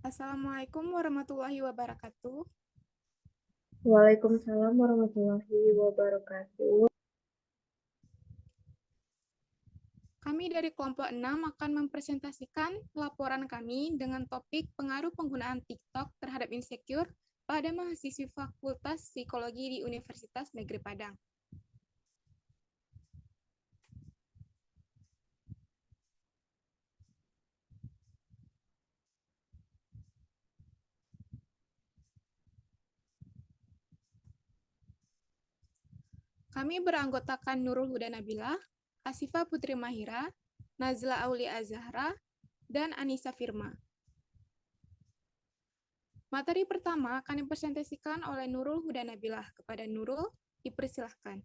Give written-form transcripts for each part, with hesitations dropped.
Assalamualaikum warahmatullahi wabarakatuh. Waalaikumsalam warahmatullahi wabarakatuh. Kami dari kelompok 6 akan mempresentasikan laporan kami dengan topik pengaruh penggunaan TikTok terhadap insecure pada mahasiswi Fakultas Psikologi di Universitas Negeri Padang. Kami beranggotakan Nurul Huda Nabila, Asifa Putri Mahira, Nazla Aulia Azahra, dan Anissa Firma. Materi pertama akan dipresentasikan oleh Nurul Huda Nabilah. Kepada Nurul, dipersilahkan.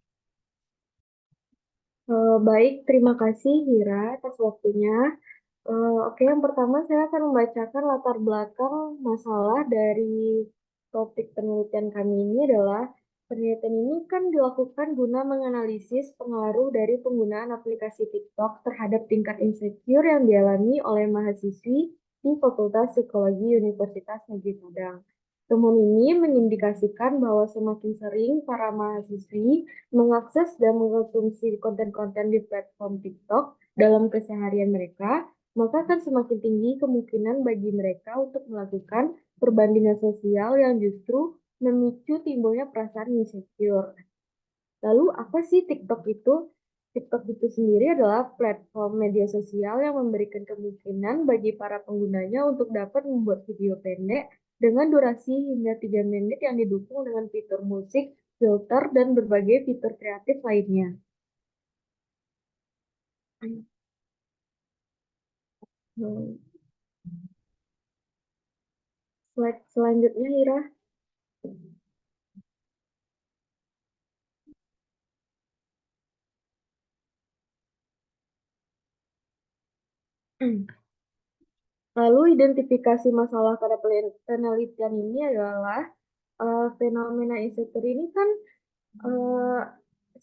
Baik, terima kasih Hira atas waktunya. Oke, yang pertama saya akan membacakan latar belakang masalah dari topik penelitian kami ini adalah penelitian ini kan dilakukan guna menganalisis pengaruh dari penggunaan aplikasi TikTok terhadap tingkat insecure yang dialami oleh mahasiswi di Fakultas Psikologi Universitas Negeri Padang. Temuan ini mengindikasikan bahwa semakin sering para mahasiswi mengakses dan mengkonsumsi konten-konten di platform TikTok dalam keseharian mereka, maka akan semakin tinggi kemungkinan bagi mereka untuk melakukan perbandingan sosial yang justru memicu timbulnya perasaan insecure. Lalu apa sih TikTok itu? TikTok itu sendiri adalah platform media sosial yang memberikan kemungkinan bagi para penggunanya untuk dapat membuat video pendek dengan durasi hingga 3 menit yang didukung dengan fitur musik, filter, dan berbagai fitur kreatif lainnya. Hmm, Slide selanjutnya, Ira. Lalu identifikasi masalah pada penelitian ini adalah fenomena insecure ini kan eh,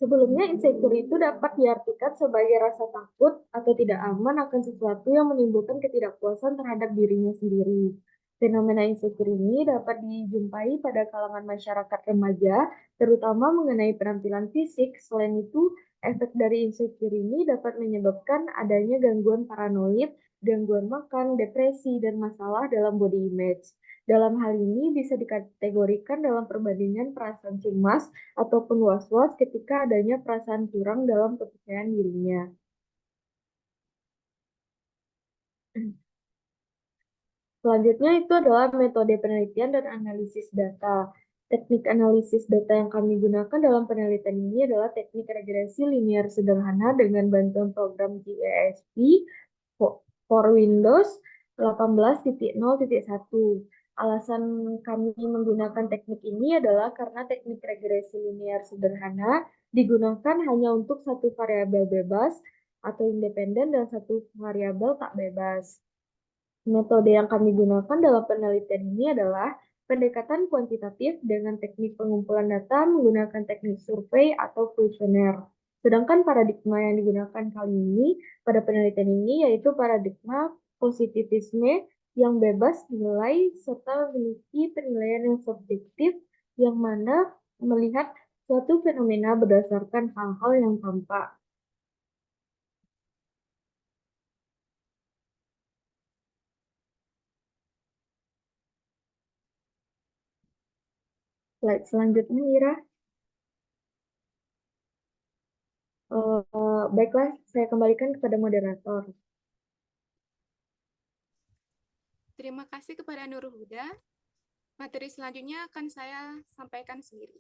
sebelumnya insecure itu dapat diartikan sebagai rasa takut atau tidak aman akan sesuatu yang menimbulkan ketidakpuasan terhadap dirinya sendiri. Fenomena insecure ini dapat dijumpai pada kalangan masyarakat remaja, terutama mengenai penampilan fisik. Selain itu, efek dari insecure ini dapat menyebabkan adanya gangguan paranoid, gangguan makan, depresi, dan masalah dalam body image. Dalam hal ini bisa dikategorikan dalam perbandingan perasaan cemas ataupun was-was ketika adanya perasaan kurang dalam kepercayaan dirinya. Selanjutnya itu adalah metode penelitian dan analisis data. Teknik analisis data yang kami gunakan dalam penelitian ini adalah teknik regresi linear sederhana dengan bantuan program GASP for Windows 18.0.1. Alasan kami menggunakan teknik ini adalah karena teknik regresi linear sederhana digunakan hanya untuk satu variabel bebas atau independen dan satu variabel tak bebas. Metode yang kami gunakan dalam penelitian ini adalah pendekatan kuantitatif dengan teknik pengumpulan data menggunakan teknik survei atau kuesioner. Sedangkan paradigma yang digunakan kali ini pada penelitian ini yaitu paradigma positivisme yang bebas nilai serta memiliki penilaian yang subjektif yang mana melihat suatu fenomena berdasarkan hal-hal yang tampak. Slide selanjutnya, Ira. Baiklah, saya kembalikan kepada moderator. Terima kasih kepada Nurul Huda. Materi selanjutnya akan saya sampaikan sendiri.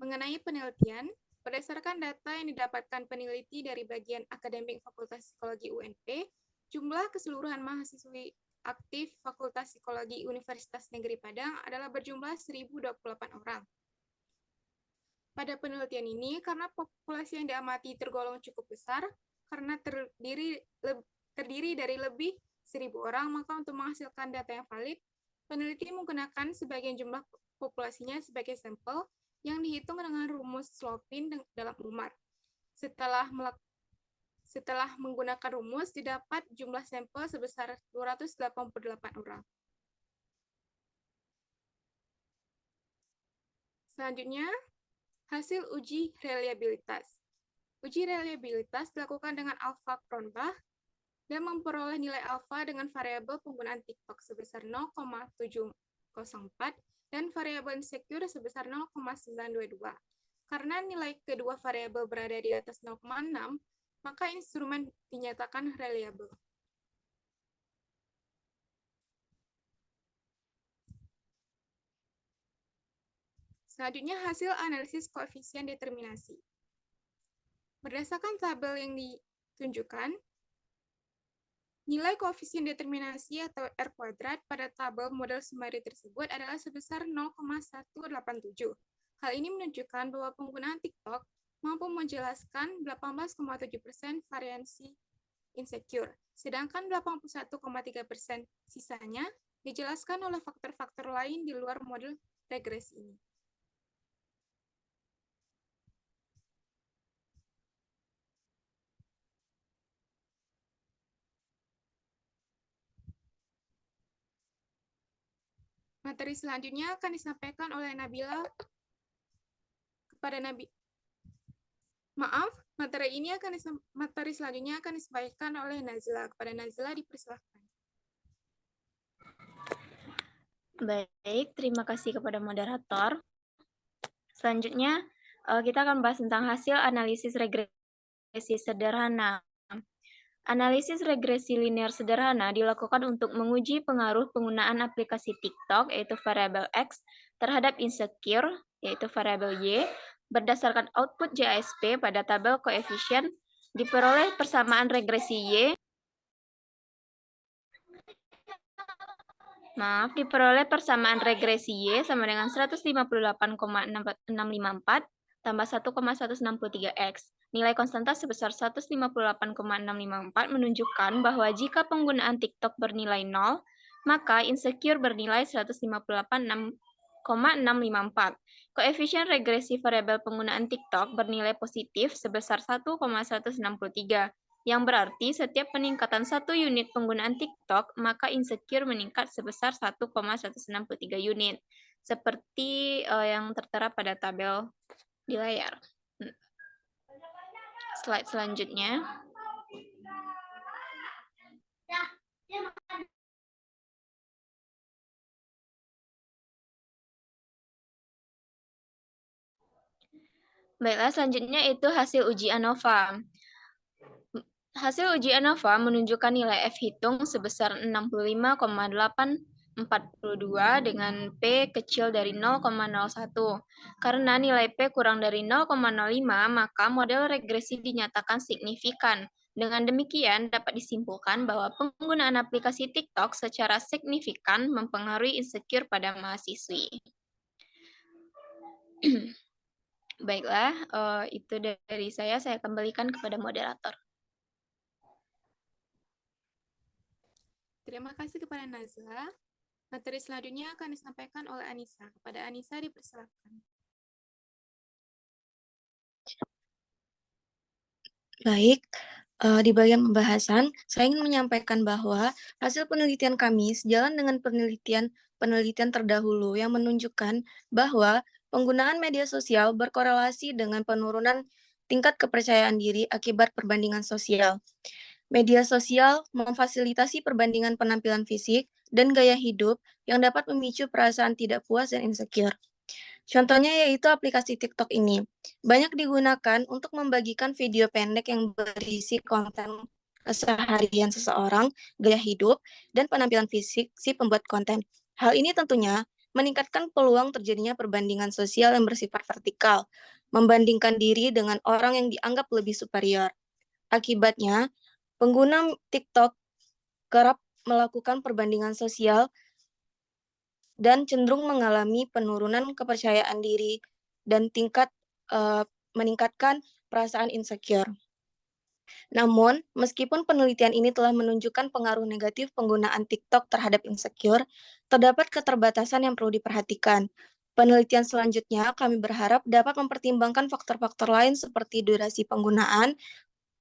Mengenai penelitian, berdasarkan data yang didapatkan peneliti dari bagian akademik Fakultas Psikologi UNP, jumlah keseluruhan mahasiswi aktif Fakultas Psikologi Universitas Negeri Padang adalah berjumlah 1.028 orang. Pada penelitian ini, karena populasi yang diamati tergolong cukup besar, karena terdiri dari lebih 1.000 orang, maka untuk menghasilkan data yang valid, peneliti menggunakan sebagian jumlah populasinya sebagai sampel yang dihitung dengan rumus Slopin dalam UMAR. Setelah menggunakan rumus, didapat jumlah sampel sebesar 288 orang. Selanjutnya, hasil uji reliabilitas. Uji reliabilitas dilakukan dengan alpha Cronbach dan memperoleh nilai alfa dengan variabel penggunaan TikTok sebesar 0,704 dan variabel insecure sebesar 0,922. Karena nilai kedua variabel berada di atas 0,6, maka instrumen dinyatakan reliable. Selanjutnya, hasil analisis koefisien determinasi. Berdasarkan tabel yang ditunjukkan, nilai koefisien determinasi atau R kuadrat pada tabel model summary tersebut adalah sebesar 0,187. Hal ini menunjukkan bahwa penggunaan TikTok mampu menjelaskan 18,7% variansi insecure, sedangkan 81,3% sisanya dijelaskan oleh faktor-faktor lain di luar model regresi ini. Materi selanjutnya akan disampaikan oleh Nabila kepada materi selanjutnya akan disampaikan oleh Nazila. Kepada Nazila dipersilahkan. Baik, terima kasih kepada moderator. Selanjutnya, kita akan bahas tentang hasil analisis regresi sederhana. Analisis regresi linear sederhana dilakukan untuk menguji pengaruh penggunaan aplikasi TikTok, yaitu variabel X, terhadap insecure, yaitu variabel Y, berdasarkan output JASP pada tabel koefisien diperoleh persamaan regresi Y diperoleh persamaan regresi Y sama dengan 158,654 tambah 1,163X. Nilai konstanta sebesar 158,654 menunjukkan bahwa jika penggunaan TikTok bernilai 0, maka insecure bernilai 158,654. Koefisien regresi variabel penggunaan TikTok bernilai positif sebesar 1,163. Yang berarti setiap peningkatan 1 unit penggunaan TikTok, maka insecure meningkat sebesar 1,163 unit. Seperti yang tertera pada tabel di layar. Slide selanjutnya. Baiklah, selanjutnya itu hasil uji ANOVA. Hasil uji ANOVA menunjukkan nilai F hitung sebesar 65,842 dengan P kecil dari 0,01. Karena nilai P kurang dari 0,05, maka model regresi dinyatakan signifikan. Dengan demikian, dapat disimpulkan bahwa penggunaan aplikasi TikTok secara signifikan mempengaruhi insecure pada mahasiswi. Baiklah, itu dari saya kembalikan kepada moderator. Terima kasih kepada Nazla. Materi selanjutnya akan disampaikan oleh Anissa. Kepada Anissa dipersilakan. Baik, di bagian pembahasan, saya ingin menyampaikan bahwa hasil penelitian kami sejalan dengan penelitian terdahulu yang menunjukkan bahwa penggunaan media sosial berkorelasi dengan penurunan tingkat kepercayaan diri akibat perbandingan sosial. Media sosial memfasilitasi perbandingan penampilan fisik dan gaya hidup yang dapat memicu perasaan tidak puas dan insecure. Contohnya yaitu aplikasi TikTok ini. Banyak digunakan untuk membagikan video pendek yang berisi konten keseharian seseorang, gaya hidup, dan penampilan fisik si pembuat konten. Hal ini tentunya meningkatkan peluang terjadinya perbandingan sosial yang bersifat vertikal, membandingkan diri dengan orang yang dianggap lebih superior. Akibatnya, pengguna TikTok kerap melakukan perbandingan sosial dan cenderung mengalami penurunan kepercayaan diri dan meningkatkan perasaan insecure. Namun, meskipun penelitian ini telah menunjukkan pengaruh negatif penggunaan TikTok terhadap insecure, terdapat keterbatasan yang perlu diperhatikan. Penelitian selanjutnya kami berharap dapat mempertimbangkan faktor-faktor lain seperti durasi penggunaan,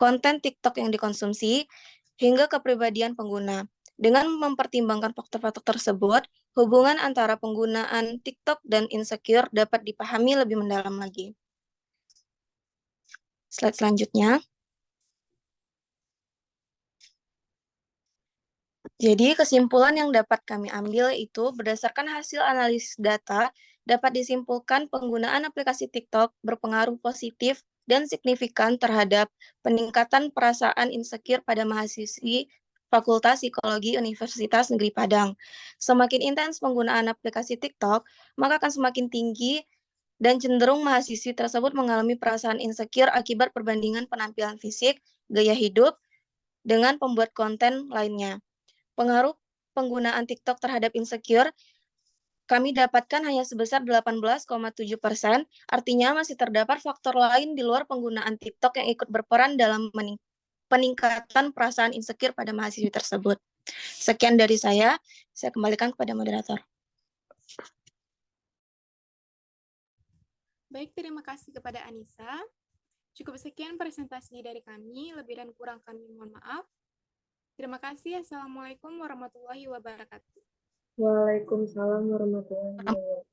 konten TikTok yang dikonsumsi, hingga kepribadian pengguna. Dengan mempertimbangkan faktor-faktor tersebut, hubungan antara penggunaan TikTok dan insecure dapat dipahami lebih mendalam lagi. Slide selanjutnya. Jadi kesimpulan yang dapat kami ambil itu berdasarkan hasil analisis data dapat disimpulkan penggunaan aplikasi TikTok berpengaruh positif dan signifikan terhadap peningkatan perasaan insecure pada mahasiswi Fakultas Psikologi Universitas Negeri Padang. Semakin intens penggunaan aplikasi TikTok, maka akan semakin tinggi dan cenderung mahasiswi tersebut mengalami perasaan insecure akibat perbandingan penampilan fisik, gaya hidup, dengan pembuat konten lainnya. Pengaruh penggunaan TikTok terhadap insecure kami dapatkan hanya sebesar 18,7%, artinya masih terdapat faktor lain di luar penggunaan TikTok yang ikut berperan dalam peningkatan perasaan insecure pada mahasiswi tersebut. Sekian dari saya kembalikan kepada moderator. Baik, terima kasih kepada Anissa. Cukup sekian presentasi dari kami, lebih dan kurang kami mohon maaf. Terima kasih. Assalamualaikum warahmatullahi wabarakatuh. Waalaikumsalam warahmatullahi wabarakatuh.